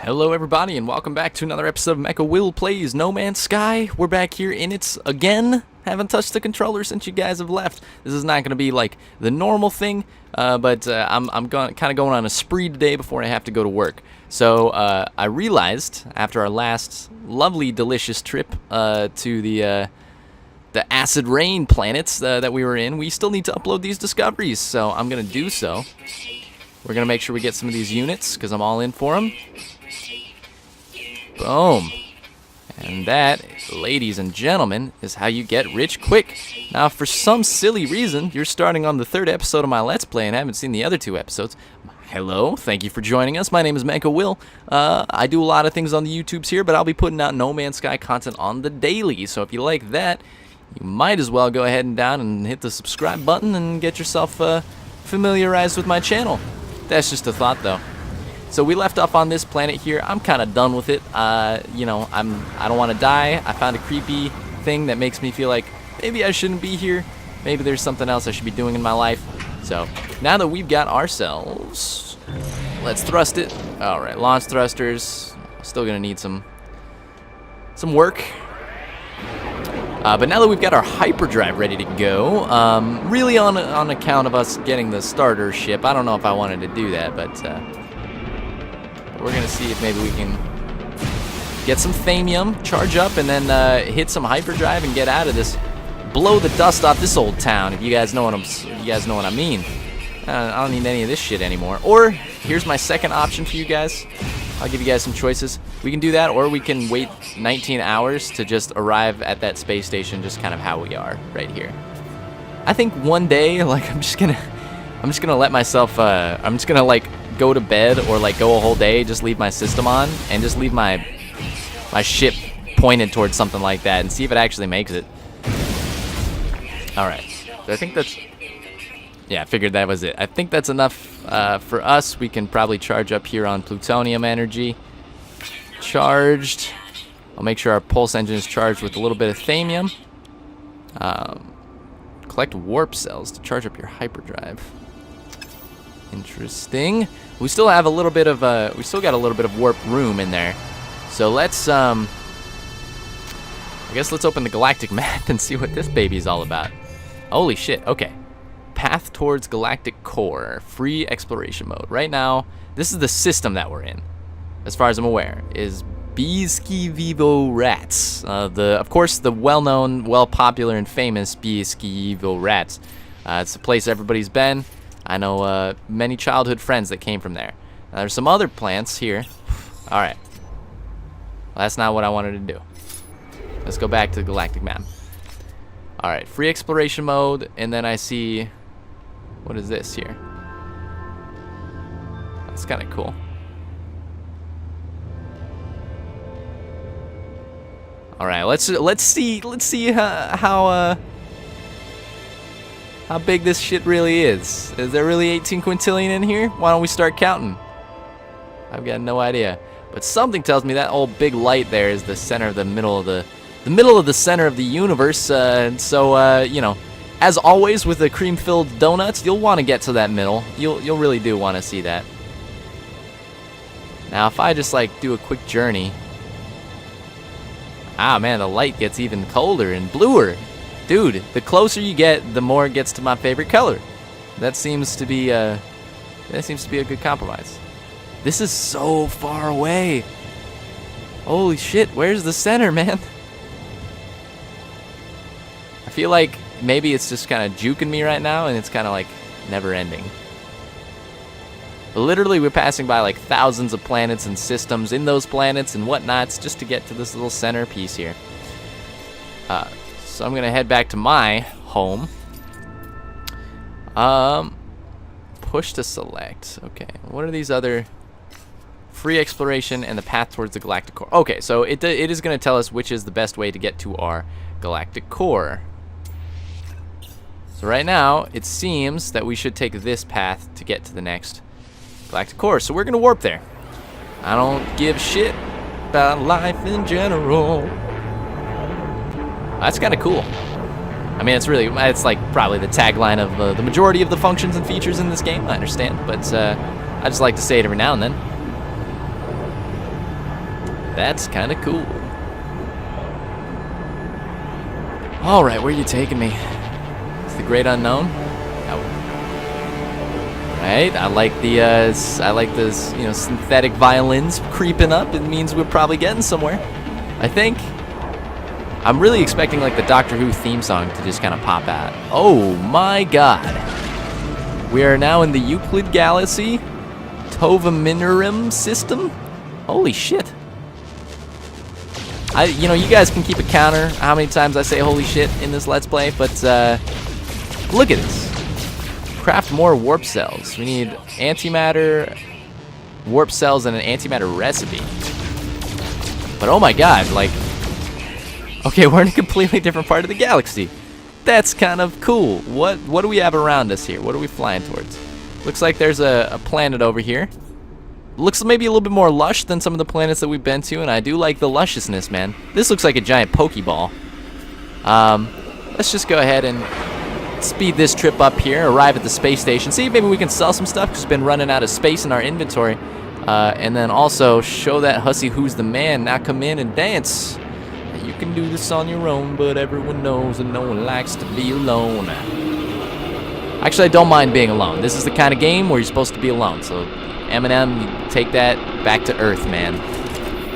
Hello everybody and welcome back to another episode of MechaWill Plays No Man's Sky. We're back here in it again. Haven't touched the controller since you guys have left. This is not going to be like the normal thing, but I'm kind of going on a spree today before I have to go to work. So I realized after our last lovely, delicious trip to the acid rain planets that we were in, we still need to upload these discoveries. So I'm going to do so. We're going to make sure we get some of these units because I'm all in for them. Boom. And that, ladies and gentlemen, is how you get rich quick. Now, for some silly reason, you're starting on the third episode of my Let's Play and haven't seen the other two episodes. Hello, thank you for joining us. My name is MechaWill. I do a lot of things on the YouTubes here, but I'll be putting out No Man's Sky content on the daily. So if you like that, you might as well go ahead and down and hit the subscribe button and get yourself familiarized with my channel. That's just a thought, though. So we left off on this planet here. I'm kind of done with it. You know, I don't want to die. I found a creepy thing that makes me feel like maybe I shouldn't be here. Maybe there's something else I should be doing in my life. So now that we've got ourselves, let's thrust it. All right, launch thrusters. Still gonna need some work. But now that we've got our hyperdrive ready to go, really on account of us getting the starter ship, I don't know if I wanted to do that, but we're going to see if maybe we can get some thamium, charge up, and then hit some hyperdrive and get out of this, blow the dust off this old town, if you guys know what I mean. I don't need any of this shit anymore. Or, here's my second option for you guys. I'll give you guys some choices. We can do that, or we can wait 19 hours to just arrive at that space station just kind of how we are right here. I think one day, like, I'm just gonna let myself, I'm just gonna, like, go to bed or, like, go a whole day, just leave my system on, and just leave my ship pointed towards something like that and see if it actually makes it. Alright. So I think that's... Yeah, I figured that was it. I think that's enough for us. We can probably charge up here on plutonium energy. Charged. I'll make sure our pulse engine is charged with a little bit of thamium. Collect warp cells to charge up your hyperdrive. Interesting. We still have a little bit of we still got a little bit of warp room in there. So let's I guess let's open the galactic map and see what this baby's all about. Holy shit. Okay. Path towards galactic core. Free exploration mode. Right now, this is the system that we're in, as far as I'm aware, is Bieski Vivo Rats. Of course, the well-known, well-popular, and famous Bieski Vivo Rats. It's a place everybody's been. I know many childhood friends that came from there. Now, there's some other plants here. All right. Well, that's not what I wanted to do. Let's go back to the galactic map. All right, free exploration mode, and then I see, what is this here? That's kind of cool. All right, let's see how big this shit really is. Is there really 18 quintillion in here? Why don't we start counting? I've got no idea. But something tells me that old big light there is the center of the middle of the center of the universe. So you know, as always with the cream-filled donuts, you'll want to get to that middle. You'll really do want to see that. Now, if I just like do a quick journey, man, the light gets even colder and bluer. Dude, the closer you get, the more it gets to my favorite color. That seems to be a good compromise. This is so far away. Holy shit, where's the center, man? I feel like maybe it's just kind of juking me right now, and it's kind of like never ending. But literally, we're passing by like thousands of planets and systems in those planets and whatnots just to get to this little center piece here. So I'm gonna head back to my home. Push to select. Okay, what are these other? Free exploration and the path towards the galactic core. Okay, so it is gonna tell us which is the best way to get to our galactic core. So right now, it seems that we should take this path to get to the next galactic core. So we're gonna warp there. I don't give shit about life in general. That's kind of cool. I mean, it's like probably the tagline of the majority of the functions and features in this game. I understand, but I just like to say it every now and then. That's kind of cool. All right, where are you taking me? It's the great unknown. Right, I like the synthetic violins creeping up. It means we're probably getting somewhere. I think. I'm really expecting like the Doctor Who theme song to just kind of pop out. Oh my God! We are now in the Euclid Galaxy, Tova Minorim system. Holy shit! You guys can keep a counter how many times I say holy shit in this Let's Play, but look at this. Craft more warp cells. We need antimatter, warp cells, and an antimatter recipe. But oh my God, like, okay, we're in a completely different part of the galaxy. That's kind of cool. What do we have around us here? What are we flying towards? Looks like there's a planet over here. Looks maybe a little bit more lush than some of the planets that we've been to, and I do like the lusciousness, man. This looks like a giant Pokeball. Let's just go ahead and speed this trip up here, arrive at the space station, see if maybe we can sell some stuff because we've been running out of space in our inventory, and then also show that hussy who's the man. Now come in and dance. You can do this on your own, but everyone knows that no one likes to be alone. Actually, I don't mind being alone. This is the kind of game where you're supposed to be alone, so Eminem, you take that back to Earth, man.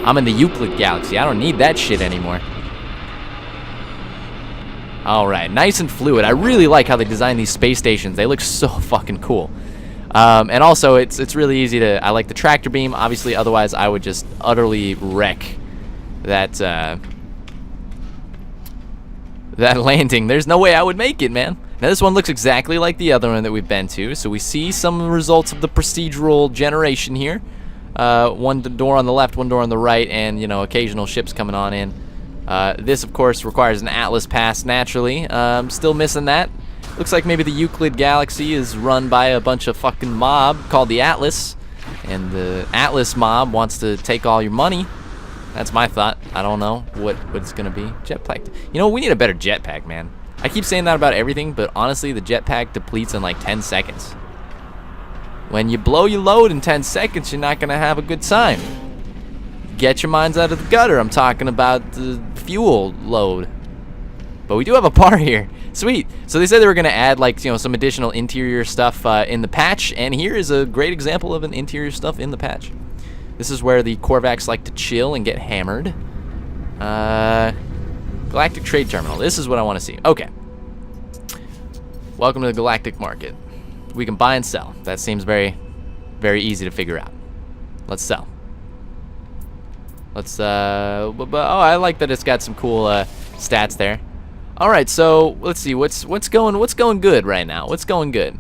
I'm in the Euclid Galaxy. I don't need that shit anymore. Alright, nice and fluid. I really like how they design these space stations. They look so fucking cool. And also, it's really easy to... I like the tractor beam. Obviously, otherwise I would just utterly wreck that, that landing. There's no way I would make it, man. Now, this one looks exactly like the other one that we've been to. So we see some results of the procedural generation here. One door on the left, one door on the right, and, occasional ships coming on in. This, of course, requires an Atlas pass, naturally. Still missing that. Looks like maybe the Euclid Galaxy is run by a bunch of fucking mob called the Atlas. And the Atlas mob wants to take all your money. That's my thought. I don't know what it's going to be. Jetpack. We need a better jetpack, man. I keep saying that about everything, but honestly, the jetpack depletes in like 10 seconds. When you blow your load in 10 seconds, you're not going to have a good time. Get your minds out of the gutter. I'm talking about the fuel load. But we do have a bar here. Sweet. So they said they were going to add like, some additional interior stuff in the patch, and here is a great example of an interior stuff in the patch. This is where the Korvax like to chill and get hammered. Galactic Trade Terminal. This is what I want to see. Okay. Welcome to the Galactic Market. We can buy and sell. That seems very, very easy to figure out. Let's sell. Let's, oh, I like that it's got some cool stats there. All right, so let's see what's going good right now. What's going good?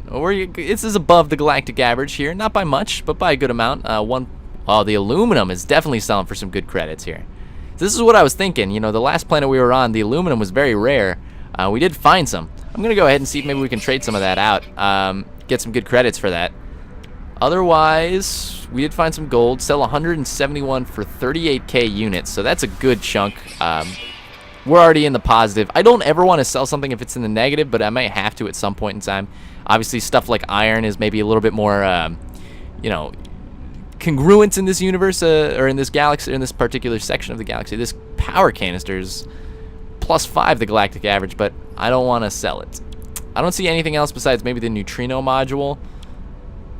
This is above the galactic average here, not by much, but by a good amount. Oh, the aluminum is definitely selling for some good credits here. This is what I was thinking. The last planet we were on, the aluminum was very rare. We did find some. I'm gonna go ahead and see if maybe we can trade some of that out. Get some good credits for that. Otherwise, we did find some gold. Sell 171 for 38k units, so that's a good chunk. We're already in the positive. I don't ever want to sell something if it's in the negative, but I might have to at some point in time. Obviously, stuff like iron is maybe a little bit more, congruent in this universe, or in this galaxy, in this particular section of the galaxy. This power canister is +5 the galactic average, but I don't want to sell it. I don't see anything else besides maybe the neutrino module.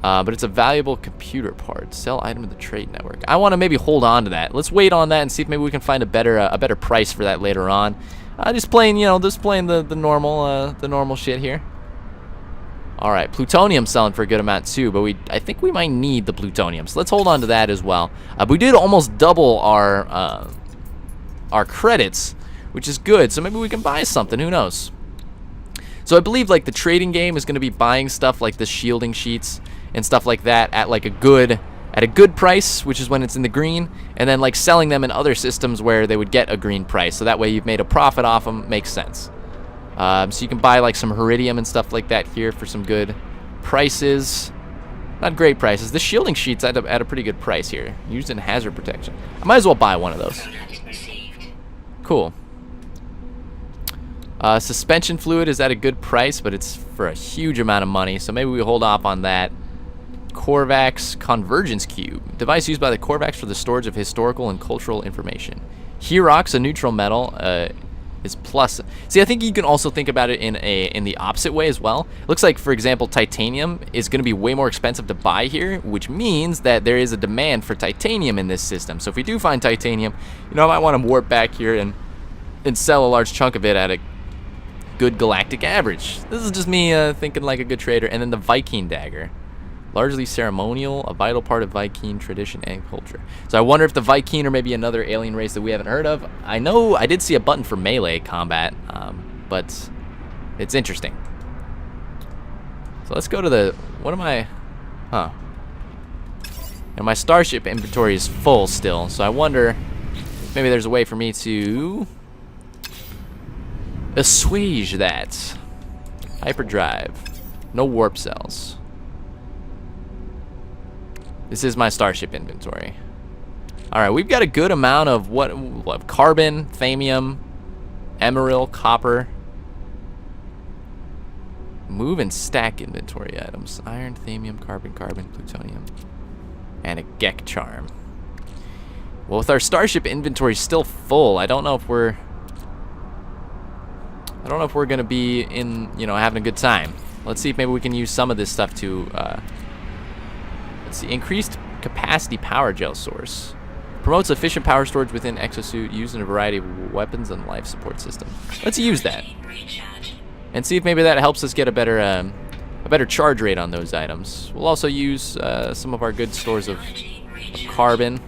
But it's a valuable computer part. Sell item in the trade network. I want to maybe hold on to that. Let's wait on that and see if maybe we can find a better price for that later on. Just playing the normal shit here. All right, plutonium selling for a good amount too, but I think we might need the plutonium, so let's hold on to that as well. But we did almost double our credits, which is good. So maybe we can buy something. Who knows? So I believe like the trading game is going to be buying stuff like the shielding sheets and stuff like that at like a good price, which is when it's in the green, and then like selling them in other systems where they would get a green price. So that way you've made a profit off them. Makes sense. So you can buy like some Heridium and stuff like that here for some good prices. Not great prices. The shielding sheets at a pretty good price here. Used in hazard protection. I might as well buy one of those. Cool. Suspension fluid is at a good price, but it's for a huge amount of money, so maybe we hold off on that. Korvax Convergence Cube. Device used by the Korvax for the storage of historical and cultural information. Herox, a neutral metal, is plus. See, I think you can also think about it in the opposite way as well. It looks like, for example, titanium is going to be way more expensive to buy here, which means that there is a demand for titanium in this system. So if we do find titanium, you know, I might want to warp back here and sell a large chunk of it at a good galactic average. This is just me thinking like a good trader. And then the Viking dagger. Largely ceremonial, a vital part of Viking tradition and culture. So I wonder if the Viking are maybe another alien race that we haven't heard of. I know I did see a button for melee combat, but it's interesting. So let's go to the, what am I, and my starship inventory is full still, so I wonder if maybe there's a way for me to assuage that. Hyperdrive, no warp cells. This is my starship inventory. Alright, we've got a good amount of what carbon, thamium, emerald, copper. Move and stack inventory items. Iron, thamium, carbon, plutonium. And a Gek charm. Well, with our starship inventory still full, I don't know if we're gonna be in, you know, having a good time. Let's see if maybe we can use some of this stuff to let's see, increased capacity power gel source. Promotes efficient power storage within exosuit used in a variety of weapons and life support systems. Let's use that. And see if maybe that helps us get a better charge rate on those items. We'll also use some of our good stores of carbon.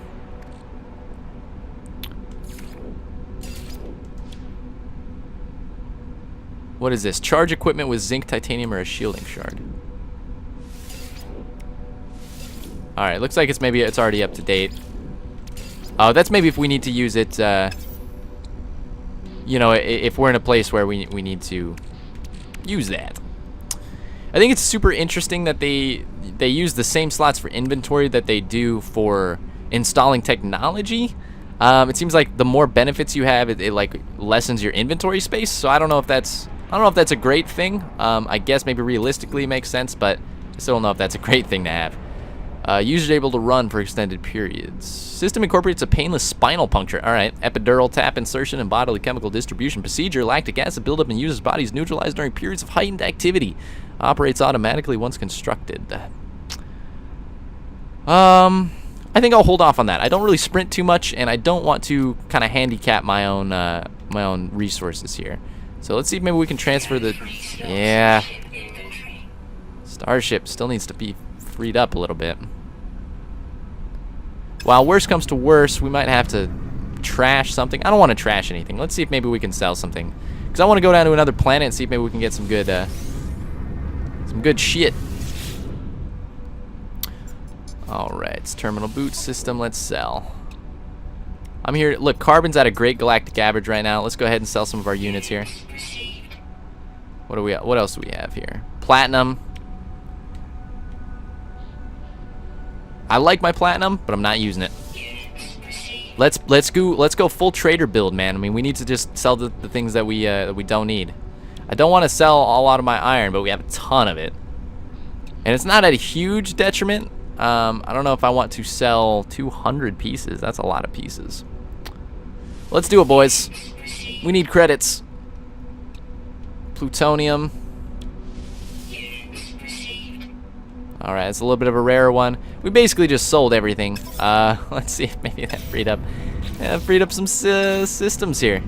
What is this? Charge equipment with zinc, titanium, or a shielding shard. Alright, looks like it's already up to date. Oh, that's maybe if we need to use it, you know, if we're in a place where we need to use that. I think it's super interesting that they use the same slots for inventory that they do for installing technology. It seems like the more benefits you have, it like lessens your inventory space. So I don't know if that's a great thing. I guess maybe realistically it makes sense, but I still don't know if that's a great thing to have. Users able to run for extended periods. System incorporates a painless spinal puncture. Alright. Epidural tap insertion and bodily chemical distribution procedure. Lactic acid buildup in user's body is neutralized during periods of heightened activity. Operates automatically once constructed. I think I'll hold off on that. I don't really sprint too much, and I don't want to kind of handicap my own resources here. So let's see if maybe we can transfer the... Yeah. Starship still needs to be freed up a little bit. While worst comes to worst, we might have to trash something. I don't want to trash anything. Let's see if maybe we can sell something. Because I want to go down to another planet and see if maybe we can get some good shit. Alright, terminal boot system. Let's sell. I'm here. Look, carbon's at a great galactic average right now. Let's go ahead and sell some of our units here. What else do we have here? Platinum. I like my platinum, but I'm not using it. Let's go full trader build, man. I mean, we need to just sell the things that we don't need. I don't want to sell a lot of my iron, but we have a ton of it, and it's not at a huge detriment. I don't know if I want to sell 200 pieces. That's a lot of pieces. Let's do it, boys. We need credits. Plutonium. Alright, it's a little bit of a rarer one. We basically just sold everything. Let's see if maybe that freed up some systems here.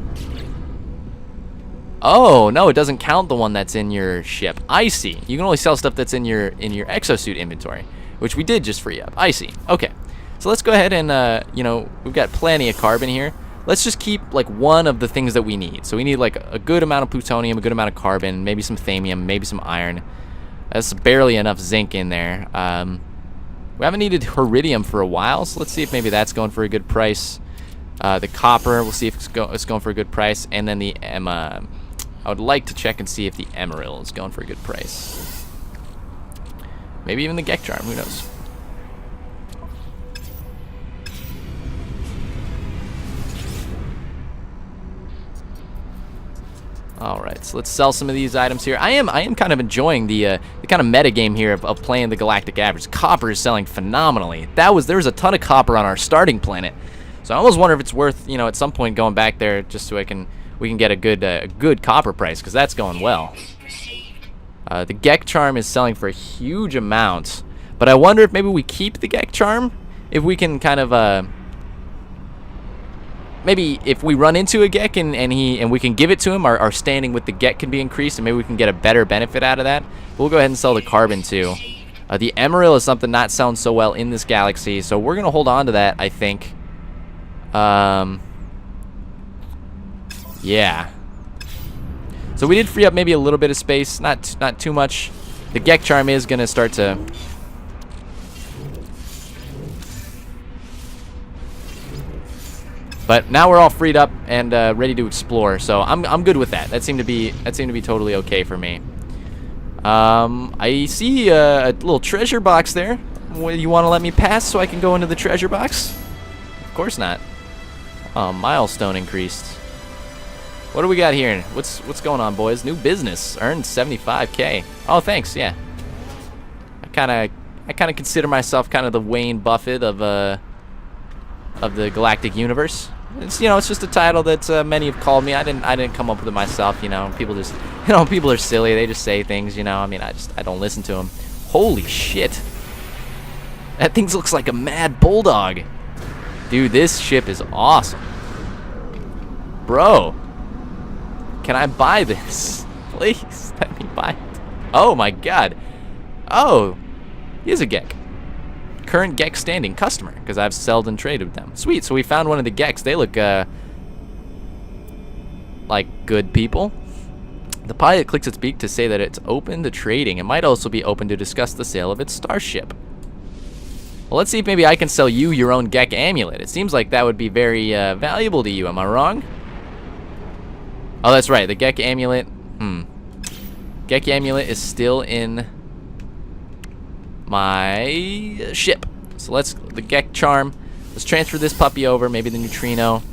Oh, no, it doesn't count the one that's in your ship. I see. You can only sell stuff that's in your exosuit inventory, which we did just free up. I see. Okay. So let's go ahead and, you know, we've got plenty of carbon here. Let's just keep, like, one of the things that we need. So we need, like, a good amount of plutonium, a good amount of carbon, maybe some thamium, maybe some iron. That's barely enough zinc in there. We haven't needed iridium for a while, so let's see if maybe that's going for a good price. The copper, we'll see if it's going for a good price. And then the I would like to check and see if the emerald is going for a good price. Maybe even the Gek charm, who knows. All right, so let's sell some of these items here. I am kind of enjoying the kind of meta game here of playing the galactic average. Copper is selling phenomenally. There was a ton of copper on our starting planet, so I almost wonder if it's worth, you know, at some point going back there just so we can get a good copper price, because that's going well. The Gek Charm is selling for a huge amount, but I wonder if maybe we keep the Gek Charm, if we can kind of maybe if we run into a Gek and we can give it to him, our standing with the Gek can be increased, and maybe we can get a better benefit out of that. We'll go ahead and sell the carbon too. The Emerald is something not selling so well in this galaxy, so we're gonna hold on to that, I think. Yeah. So we did free up maybe a little bit of space, not too much. The Gek Charm is gonna start to. But now we're all freed up and ready to explore, so I'm good with that. That seemed to be totally okay for me. I see a little treasure box there. You want to let me pass so I can go into the treasure box? Of course not. Milestone increased. What do we got here? What's going on, boys? New business earned 75K. Oh, thanks. Yeah. I kind of consider myself kind of the Wayne Buffett of the galactic universe. It's, you know, it's just a title that many have called me. I didn't come up with it myself. You know, people just, you know, people are silly. They just say things. You know, I mean, I don't listen to them. Holy shit! That thing looks like a mad bulldog. Dude, this ship is awesome. Bro, can I buy this? Please, let me buy it. Oh my god. Oh, here's a Gek. Current Gek standing customer, because I've seldom traded with them. Sweet, so we found one of the Geks. They look like good people. The pilot clicks its beak to say that it's open to trading. It might also be open to discuss the sale of its starship. Well, let's see if maybe I can sell you your own Gek amulet. It seems like that would be very valuable to you. Am I wrong? Oh, that's right. The Gek amulet. Gek amulet is still in my ship. So the Gek Charm. Let's transfer this puppy over. Maybe the neutrino.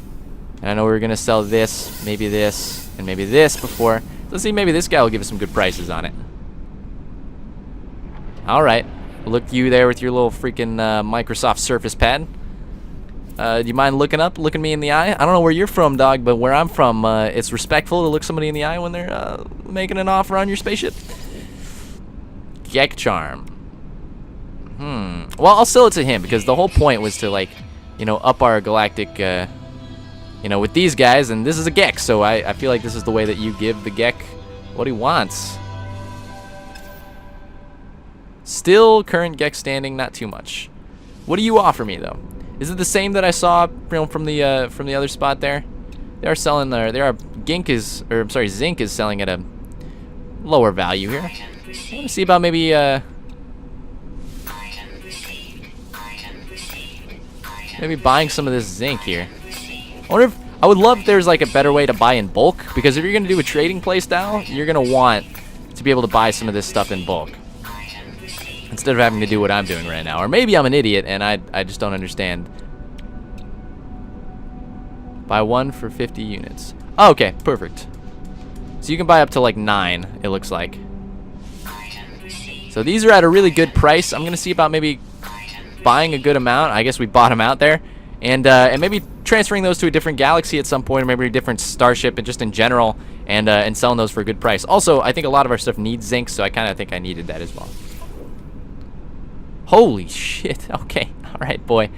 And I know we're gonna sell this, maybe and maybe this before. Let's see. Maybe this guy will give us some good prices on it. All right. Look, you there with your little freaking Microsoft Surface pad. Do you mind looking me in the eye? I don't know where you're from, dog, but where I'm from, it's respectful to look somebody in the eye when they're making an offer on your spaceship. Gek Charm. Well, I'll sell it to him because the whole point was to, like, you know, up our galactic, you know, with these guys, and this is a Gek, so I feel like this is the way that you give the Gek what he wants. Still current Gek standing, not too much. What do you offer me though? Is it the same that I saw, you know, from the other spot there? They are selling Zinc is selling at a lower value here. I want to see about maybe buying some of this zinc here. I would love if there's like a better way to buy in bulk, because if you're gonna do a trading play style, you're gonna want to be able to buy some of this stuff in bulk instead of having to do what I'm doing right now. Or maybe I'm an idiot and I just don't understand. Buy one for 50 units. Oh, okay, perfect. So you can buy up to like 9, it looks like. So these are at a really good price. I'm gonna see about maybe buying a good amount. I guess we bought them out there, and maybe transferring those to a different galaxy at some point, or maybe a different starship, and just in general, and selling those for a good price. Also, I think a lot of our stuff needs zinc, so I kind of think I needed that as well. Holy shit! Okay, all right, boy.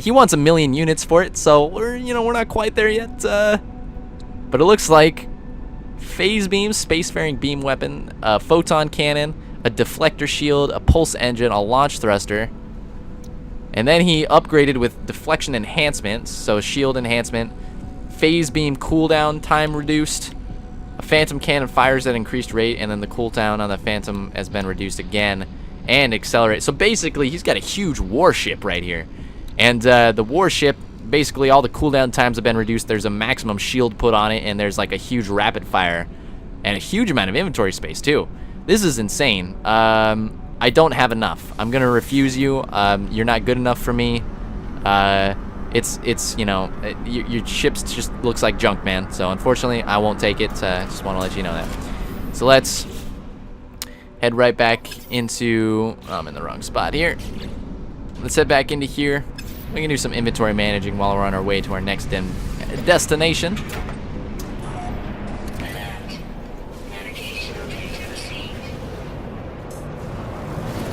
He wants 1 million units for it, so we're not quite there yet. But it looks like phase beam, spacefaring beam weapon, a photon cannon, a deflector shield, a pulse engine, a launch thruster. And then he upgraded with deflection enhancement, so shield enhancement, phase beam cooldown time reduced, a phantom cannon fires at increased rate, and then the cooldown on the phantom has been reduced again, and accelerate. So basically, he's got a huge warship right here. And the warship, basically all the cooldown times have been reduced. There's a maximum shield put on it, and there's like a huge rapid fire, and a huge amount of inventory space too. This is insane. I don't have enough. I'm gonna refuse you. You're not good enough for me. it's you know, your ships just looks like junk, man. So unfortunately, I won't take it. Just want to let you know that. So let's head right back into. I'm in the wrong spot here. Let's head back into here. We can do some inventory managing while we're on our way to our next destination.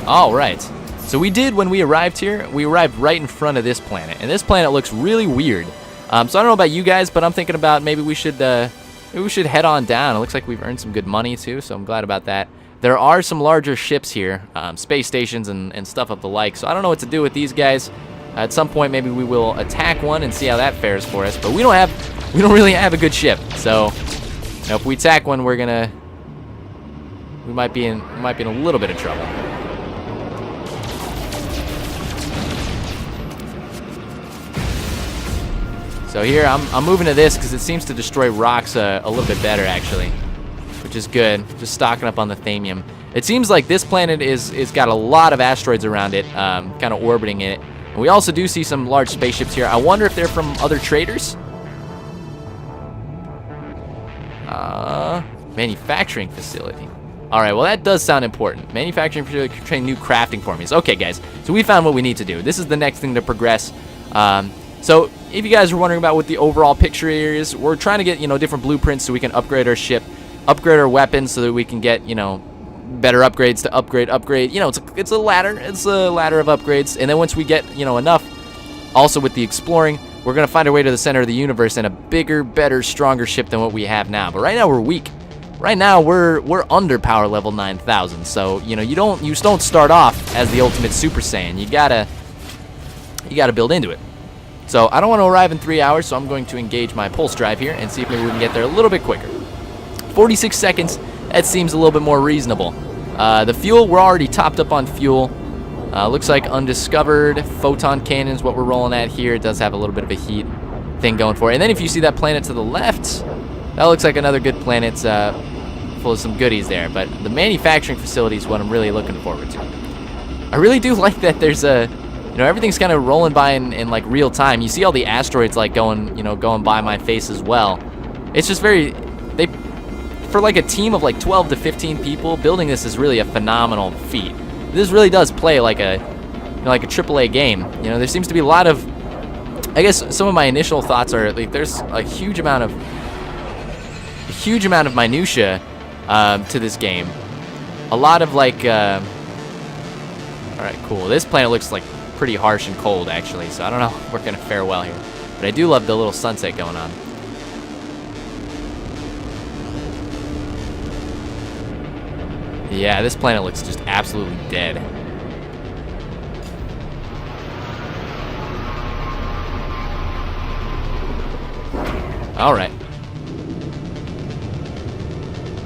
All right. So we did, when we arrived here, we arrived right in front of this planet. And this planet looks really weird. So I don't know about you guys, but I'm thinking about maybe we should head on down. It looks like we've earned some good money too, so I'm glad about that. There are some larger ships here, space stations and stuff of the like. So I don't know what to do with these guys. At some point, maybe we will attack one and see how that fares for us. But we don't really have a good ship. So you know, if we attack one, we might be in a little bit of trouble. So here, I'm moving to this because it seems to destroy rocks a little bit better, actually, which is good. Just stocking up on the thamium. It seems like this planet is got a lot of asteroids around it, kind of orbiting it. And we also do see some large spaceships here. I wonder if they're from other traders? Manufacturing facility. All right, well, that does sound important. Manufacturing facility, train new crafting formulas. Okay, guys, so we found what we need to do. This is the next thing to progress. So if you guys were wondering about what the overall picture here is, we're trying to get, you know, different blueprints so we can upgrade our ship, upgrade our weapons so that we can get, you know, better upgrades to upgrade. You know, it's a ladder. It's a ladder of upgrades. And then once we get, you know, enough, also with the exploring, we're going to find our way to the center of the universe and a bigger, better, stronger ship than what we have now. But right now we're weak. Right now we're under power level 9,000. So, you know, you don't start off as the ultimate Super Saiyan. You gotta build into it. So I don't want to arrive in 3 hours, so I'm going to engage my pulse drive here and see if maybe we can get there a little bit quicker. 46 seconds, that seems a little bit more reasonable. The fuel, we're already topped up on fuel. Looks like undiscovered photon cannons, what we're rolling at here. It does have a little bit of a heat thing going for it. And then if you see that planet to the left, that looks like another good planet full of some goodies there. But the manufacturing facility is what I'm really looking forward to. I really do like that there's a... You know, everything's kind of rolling by in like real time. You see all the asteroids like going by my face as well. It's just for like a team of like 12 to 15 people, building this is really a phenomenal feat. This really does play like a like a AAA game. You know, there seems to be a lot of, I guess some of my initial thoughts are like there's a huge amount of minutia to this game. A lot of like all right, cool. This planet looks like pretty harsh and cold, actually, so I don't know if we're gonna fare well here, but I do love the little sunset going on. Yeah, this planet looks just absolutely dead. All right.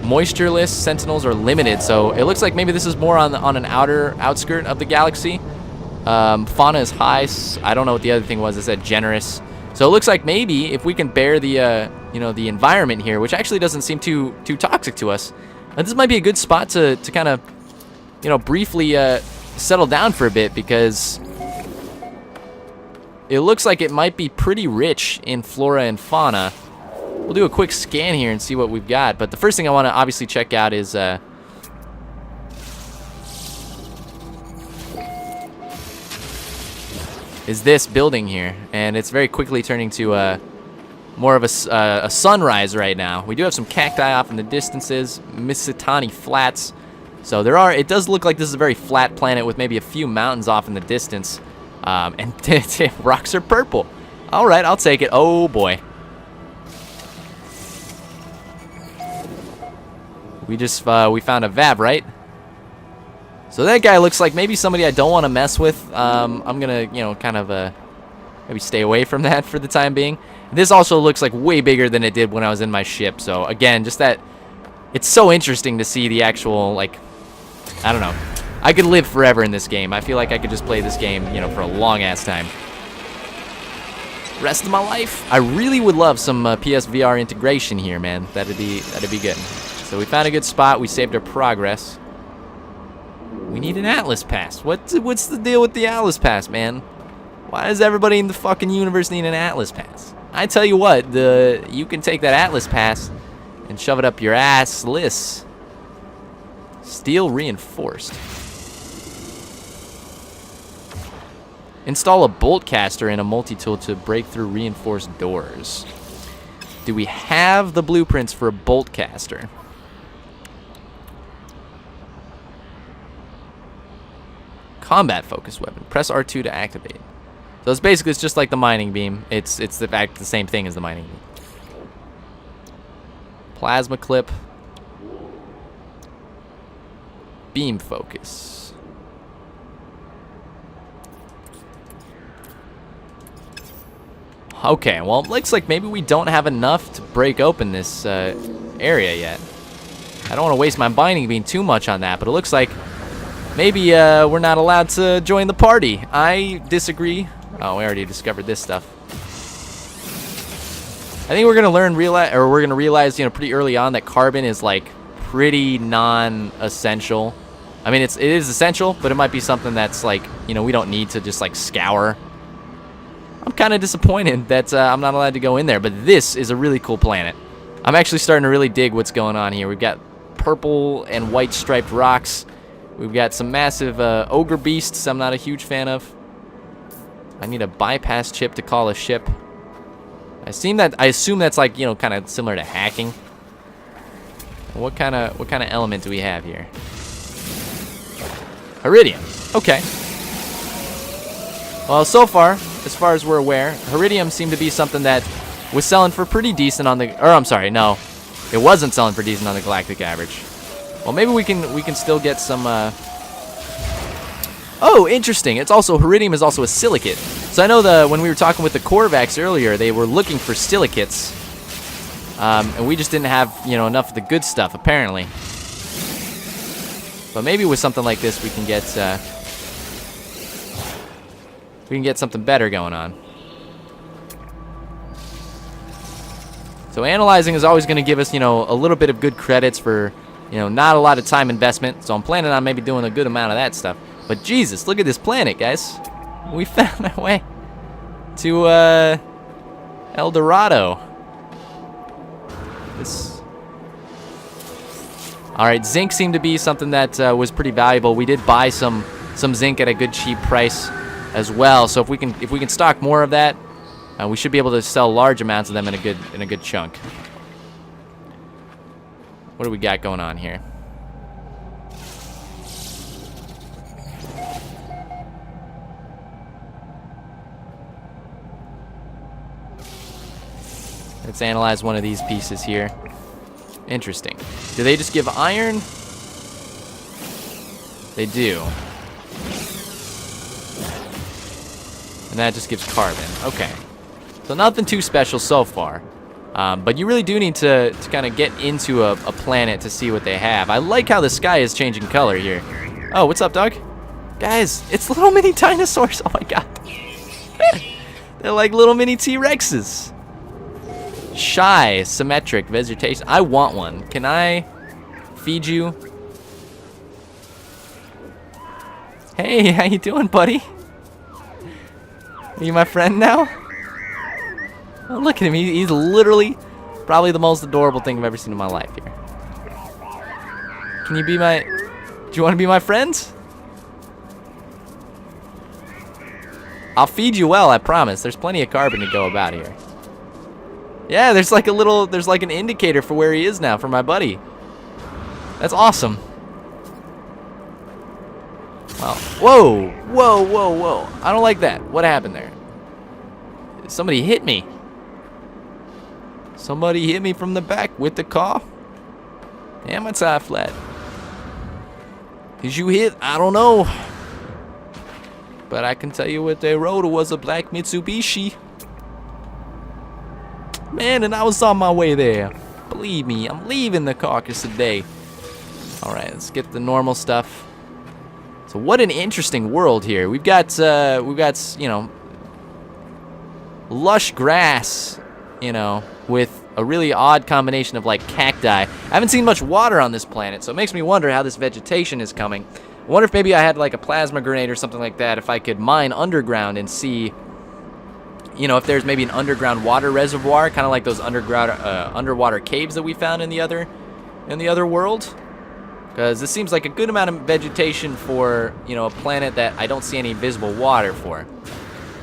Moistureless sentinels are limited, so it looks like maybe this is more on an outskirt of the galaxy. Fauna is high. I don't know what the other thing was. It said generous. So it looks like maybe if we can bear the the environment here, which actually doesn't seem too toxic to us, this might be a good spot to kind of briefly settle down for a bit, because it looks like it might be pretty rich in flora and fauna. We'll do a quick scan here and see what we've got. But the first thing I want to obviously check out is this building here, and it's very quickly turning to more of a sunrise right now. We do have some cacti off in the distances, Misitani Flats. So it does look like this is a very flat planet with maybe a few mountains off in the distance, and rocks are purple. All right, I'll take it. Oh boy. We found a Vav, right? So that guy looks like maybe somebody I don't want to mess with. I'm gonna, kind of maybe stay away from that for the time being. This also looks like way bigger than it did when I was in my ship. So again, just that, it's so interesting to see the actual, like, I don't know. I could live forever in this game. I feel like I could just play this game, for a long ass time. Rest of my life. I really would love some PSVR integration here, man. That'd be good. So we found a good spot. We saved our progress. We need an Atlas Pass. What's the deal with the Atlas Pass, man? Why does everybody in the fucking universe need an Atlas pass? I tell you what, you can take that Atlas pass and shove it up your ass list. Steel reinforced. Install a bolt caster in a multi-tool to break through reinforced doors. Do we have the blueprints for a bolt caster? Combat focused weapon. Press R2 to activate. So it's basically, it's just like the mining beam. It's the same thing as the mining beam. Plasma clip. Beam focus. Okay, well, it looks like maybe we don't have enough to break open this area yet. I don't want to waste my binding beam too much on that, but it looks like maybe we're not allowed to join the party. I disagree. Oh, we already discovered this stuff. I think we're gonna realize, you know, pretty early on that carbon is like pretty non-essential. I mean, it is essential, but it might be something that's like, you know, we don't need to just like scour. I'm kind of disappointed that I'm not allowed to go in there, but this is a really cool planet. I'm actually starting to really dig what's going on here. We've got purple and white striped rocks. We've got some massive ogre beasts I'm not a huge fan of. I need a bypass chip to call a ship. I assume that's like, you know, kind of similar to hacking. What kind of element do we have here? Iridium. Okay. Well, so far as we're aware, Iridium seemed to be something that was selling for pretty decent on the, or I'm sorry, no, it wasn't selling for decent on the galactic average. Well, maybe we can still get some. Oh, interesting. It's also, Iridium is also a silicate. So I know when we were talking with the Korvax earlier, they were looking for silicates, and we just didn't have, you know, enough of the good stuff apparently. But maybe with something like this, we can get something better going on. So analyzing is always going to give us, you know, a little bit of good credits for, you know, not a lot of time investment. So I'm planning on maybe doing a good amount of that stuff. But Jesus, look at this planet, guys. We found our way to El Dorado. All right, zinc seemed to be something that was pretty valuable. We did buy some zinc at a good cheap price as well. So if we can stock more of that, we should be able to sell large amounts of them in a good chunk. What do we got going on here? Let's analyze one of these pieces here. Interesting. Do they just give iron? They do. And that just gives carbon. Okay. So nothing too special so far. But you really do need to kind of get into a planet to see what they have. I like how the sky is changing color here. Oh, what's up, dog? Guys, it's little mini dinosaurs. Oh my god. They're like little mini T-Rexes. Shy, symmetric vegetation. I want one. Can I feed you? Hey, how you doing, buddy? Are you my friend now? Oh, look at him. He's literally probably the most adorable thing I've ever seen in my life here. Can you be my... Do you want to be my friend? I'll feed you well, I promise. There's plenty of carbon to go about here. Yeah, there's like an indicator for where he is now for my buddy. That's awesome. Wow. Whoa, whoa, whoa, whoa. I don't like that. What happened there? Somebody hit me. Somebody hit me from the back with the car. Damn, my tire flat. Did you hit? I don't know. But I can tell you what they rode. It was a black Mitsubishi. Man, and I was on my way there. Believe me, I'm leaving the carcass today. All right, let's get the normal stuff. So what an interesting world here. We've got you know, lush grass, you know, with a really odd combination of like cacti. I haven't seen much water on this planet, so it makes me wonder how this vegetation is coming. I wonder if maybe I had like a plasma grenade or something like that, if I could mine underground and see, you know, if there's maybe an underground water reservoir, kind of like those underwater caves that we found in the other world. Because this seems like a good amount of vegetation for, you know, a planet that I don't see any visible water for.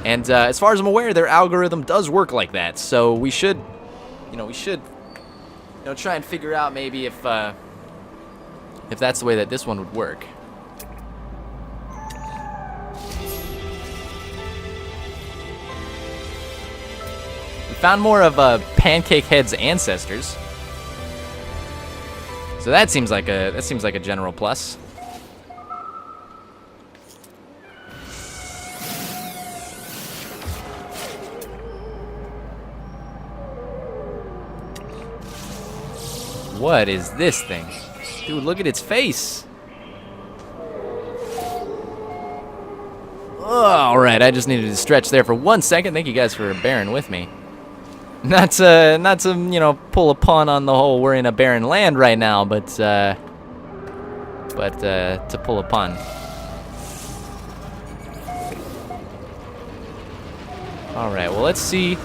And as far as I'm aware, their algorithm does work like that. So we should, try and figure out maybe if that's the way that this one would work. We found more of Pancake Head's ancestors. So that seems like a general plus. What is this thing? Dude, look at its face. Alright, I just needed to stretch there for 1 second. Thank you guys for bearing with me. Not to pull a pun on the whole we're in a barren land right now, but to pull a pun. Alright, well, let's see.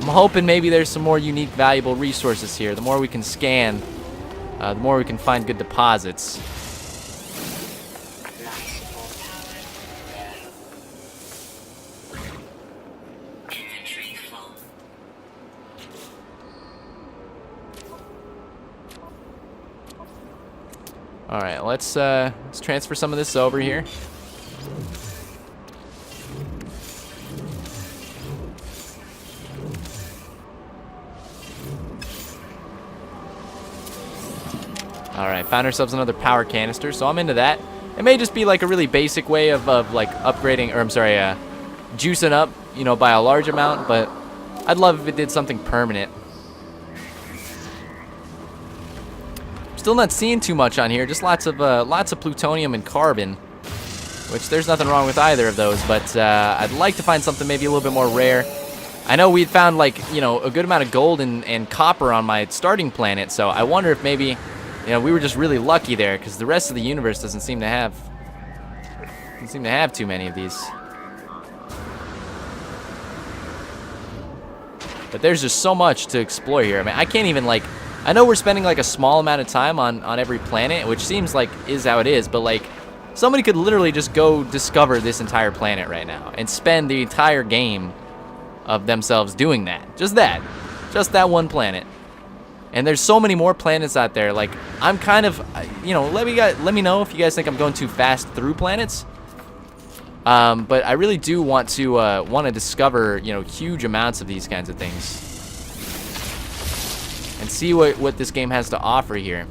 I'm hoping maybe there's some more unique, valuable resources here. The more we can scan, the more we can find good deposits. All right, let's transfer some of this over here. All right, found ourselves another power canister, so I'm into that. It may just be like a really basic way of like upgrading, or I'm sorry, juicing up, by a large amount, but I'd love if it did something permanent. Still not seeing too much on here, just lots of plutonium and carbon, which there's nothing wrong with either of those, but I'd like to find something maybe a little bit more rare. I know we'd found like, a good amount of gold and copper on my starting planet, so I wonder if maybe, we were just really lucky there, because the rest of the universe doesn't seem to have too many of these. But there's just so much to explore here. I mean, I can't even I know we're spending like a small amount of time on every planet, which seems like is how it is, but like somebody could literally just go discover this entire planet right now and spend the entire game of themselves doing that. Just that one planet. And there's so many more planets out there. Like, I'm kind of, let me know if you guys think I'm going too fast through planets. But I really do want to discover, huge amounts of these kinds of things. And see what this game has to offer here.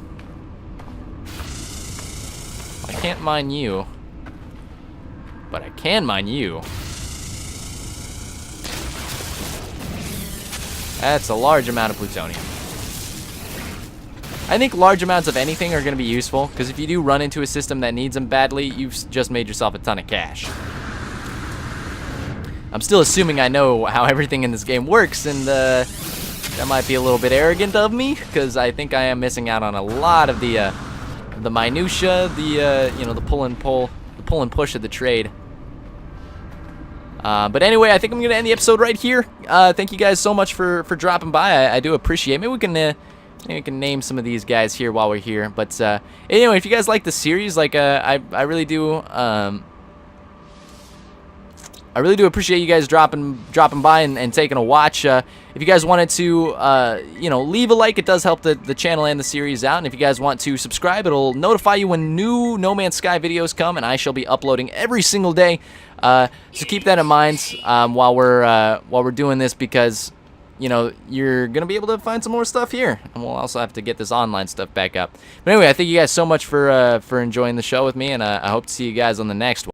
I can't mine you. But I can mine you. That's a large amount of plutonium. I think large amounts of anything are going to be useful, because if you do run into a system that needs them badly, you've just made yourself a ton of cash. I'm still assuming I know how everything in this game works, and that might be a little bit arrogant of me, because I think I am missing out on a lot of the minutia, the pull and push of the trade. But anyway, I think I'm gonna end the episode right here. Thank you guys so much for dropping by. I do appreciate it. Maybe we can name some of these guys here while we're here. But anyway, if you guys like the series, I really do. I really do appreciate you guys dropping by and taking a watch. If you guys wanted to, leave a like, it does help the channel and the series out. And if you guys want to subscribe, it'll notify you when new No Man's Sky videos come, and I shall be uploading every single day. So keep that in mind while we're doing this, because you're gonna be able to find some more stuff here, and we'll also have to get this online stuff back up. But anyway, I thank you guys so much for enjoying the show with me, and I hope to see you guys on the next one.